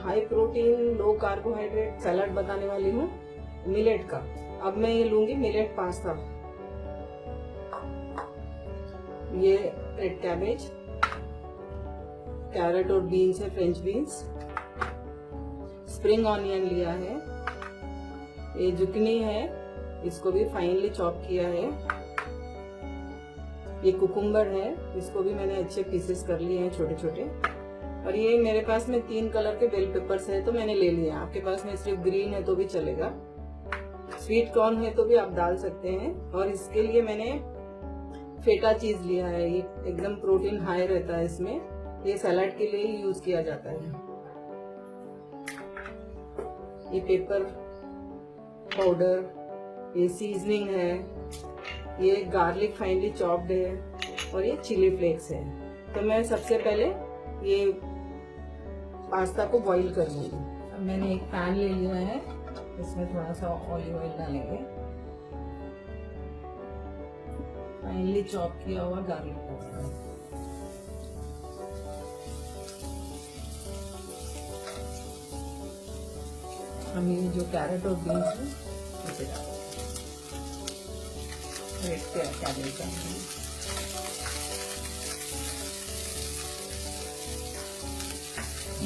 High protein लो carbohydrate salad बनाने वाली हूँ मिलेट का। अब मैं ये लूंगी मिलेट पास्ता। ये रेड कैबेज, कैरेट और बीन्स है, फ्रेंच बीन्स, स्प्रिंग ऑनियन लिया है, ये जुकनी है, इसको भी फाइनली चॉप किया है, ये कुकुम्बर है, इसको भी मैंने अच्छे पीसेस कर लिए हैं छोटे छोटे, और ये मेरे पास में 3 कलर के बेल पेपर्स है तो मैंने ले लिया। आपके पास में सिर्फ ग्रीन है तो भी चलेगा, स्वीट कॉर्न है तो भी आप डाल सकते हैं। और इसके लिए मैंने फेटा चीज लिया है, ये एकदम प्रोटीन हाई रहता है इसमें, ये सलाद के लिए यूज किया जाता है। ये पेपर पाउडर, ये सीजनिंग है, ये गार्लिक फाइनली चॉप्ड है, और ये चिली फ्लेक्स है। तो मैं सबसे पहले ये पास्ता को बॉईल कर लूंगी। अब मैंने एक पैन ले लिया है, इसमें थोड़ा सा ऑलिव ऑयल डालेंगे, फाइनली चॉप किया हुआ गार्लिक पाउडर, हम ये जो कैरेट और बीन्स है इसे डालेंगे, रेड कैबेज डालेंगे,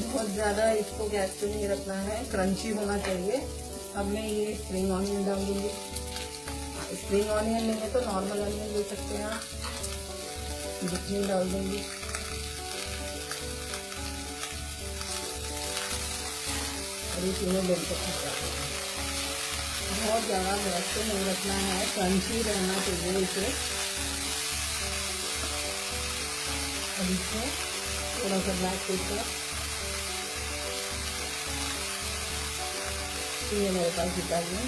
बहुत ज्यादा इसको गैस पे नहीं रखना है, क्रंची होना चाहिए। अब मैं ये स्प्रिंग ऑनियन डाल दूंगी। स्प्रिंग ऑनियन नहीं है तो नॉर्मल ऑनियन ले सकते हैं आप। जुकनी डाल दूंगी, और ये तीनों बेल पेपर डाल दूंगी। बहुत ज़्यादा गैस पे नहीं रखना है, क्रंची रहना चाहिए इसे। और इसमें थोड़ा सा ब्लैक पेपर, ये मेरे पास डालिए,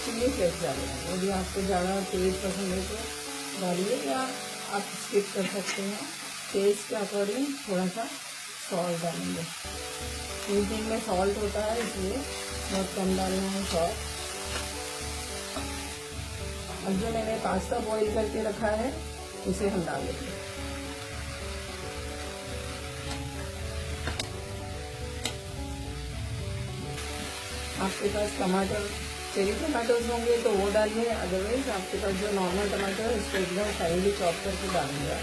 चिली फ्लेक्स डालिए। यदि आपको ज़्यादा तेज पसंद है तो डालिए, या आप स्किप कर सकते हैं। टेस्ट के अकॉर्डिंग थोड़ा सा सॉल्ट डालेंगे, सीजनिंग में सॉल्ट होता है इसलिए बहुत कम डालना है सॉल्ट। अब जो मैंने पास्ता बॉईल करके रखा है उसे हम डालेंगे। आपके पास टमाटर, चेरी टमाटोज होंगे तो वो डालिए, अदरवाइज आपके पास जो नॉर्मल टमाटर है उसको एकदम फाइनली चॉप करके डालिए।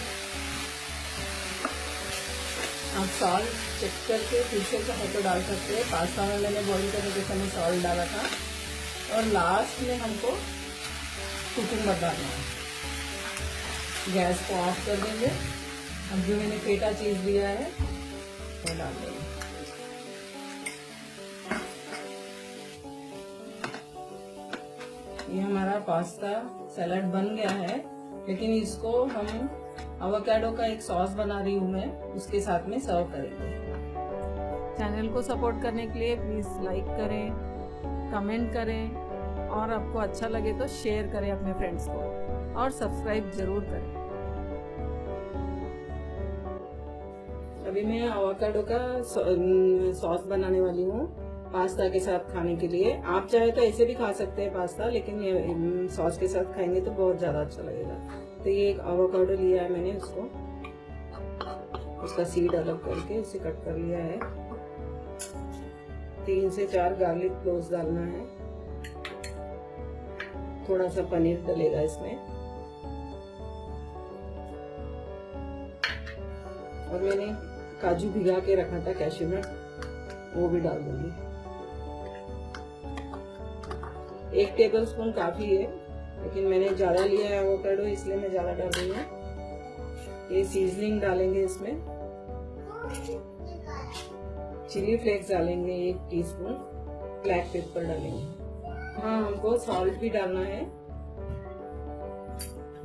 आप सॉल्ट चेक करके पीछे चाहे तो डाल सकते हैं। पास्ता में मैंने बॉईल करने के समय सॉल्ट डाला था। और लास्ट में हमको कुकुम्बर डालना है। गैस को ऑफ कर देंगे। अब जो मैंने पेटा चीज लिया है वो डाल देंगे। ये हमारा पास्ता सैलड बन गया है, लेकिन इसको हम एवोकाडो का एक सॉस बना रही हूँ मैं, उसके साथ में सर्व करेंगे। चैनल को सपोर्ट करने के लिए प्लीज़ लाइक करें, कमेंट करें, और आपको अच्छा लगे तो शेयर करें अपने फ्रेंड्स को, और सब्सक्राइब जरूर करें। अभी मैं एवोकाडो का सॉस बनाने वाली हूँ पास्ता के साथ खाने के लिए। आप चाहे तो ऐसे भी खा सकते हैं पास्ता, लेकिन ये सॉस के साथ खाएंगे तो बहुत ज्यादा अच्छा लगेगा। तो ये एक एवोकाडो लिया है मैंने, उसका सीड अलग करके इसे कट कर लिया है। 3 से 4 गार्लिक क्लोव्स डालना है। थोड़ा सा पनीर डलेगा इसमें, और मैंने काजू भिगा के रखा था, कैश्यू नट, वो भी डाल दूंगी। 1 टेबलस्पून काफी है, लेकिन मैंने ज्यादा लिया है एवोकाडो, इसलिए मैं ज्यादा डाल रही हूँ। ये सीजनिंग डालेंगे इसमें, चिली फ्लेक्स डालेंगे 1 टीस्पून, ब्लैक पेपर डालेंगे। हाँ, हमको सॉल्ट भी डालना है।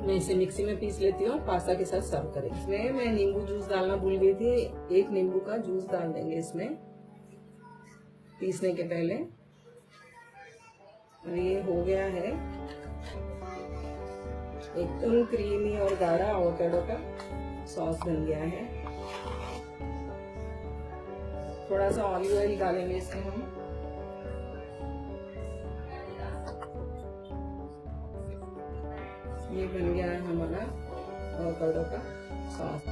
मैं इसे मिक्सी में पीस लेती हूँ, पास्ता के साथ सर्व करेंगे। इसमें मैं नींबू जूस डालना भूल गई थी, 1 नींबू का जूस डाल देंगे इसमें पीसने के पहले। और ये हो गया है एकदम क्रीमी और गाढ़ा एवोकाडो का सॉस बन गया है। थोड़ा सा ऑलिव ऑयल डालेंगे इसमें हम। ये बन गया है हमारा एवोकाडो का सॉस।